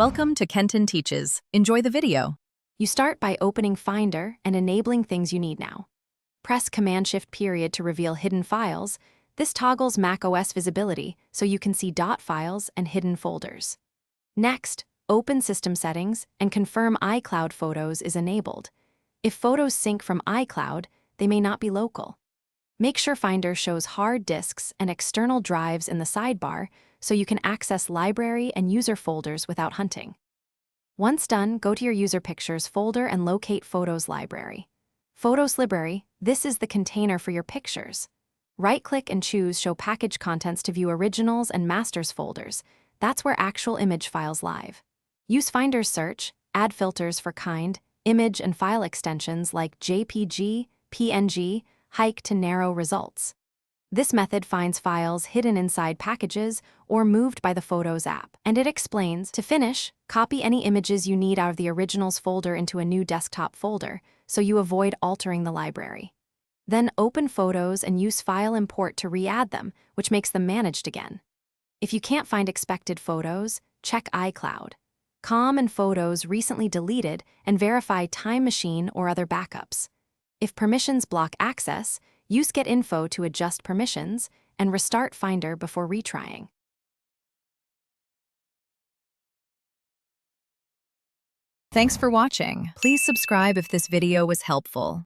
Welcome to Kenton Teaches. Enjoy the video. You start by opening Finder and enabling things you need now. Press Command-Shift period to reveal hidden files. This toggles macOS visibility so you can see dot files and hidden folders. Next, open System Settings and confirm iCloud Photos is enabled. If photos sync from iCloud, they may not be local. Make sure Finder shows hard disks and external drives in the sidebar so you can access library and user folders without hunting. Once done, go to your user pictures folder and locate Photos Library. Photos Library, this is the container for your pictures. Right-click and choose Show Package Contents to view originals and masters folders. That's where actual image files live. Use Finder's search, add filters for kind, image, and file extensions like JPG, PNG, hike to narrow results. This method finds files hidden inside packages or moved by the Photos app. And it explains, to finish, copy any images you need out of the Originals folder into a new desktop folder, so you avoid altering the library. Then open Photos and use File Import to re-add them, which makes them managed again. If you can't find expected photos, check iCloud. Com and Photos recently deleted and verify Time Machine or other backups. If permissions block access, use Get Info to adjust permissions and restart Finder before retrying. Thanks for watching. Please subscribe if this video was helpful.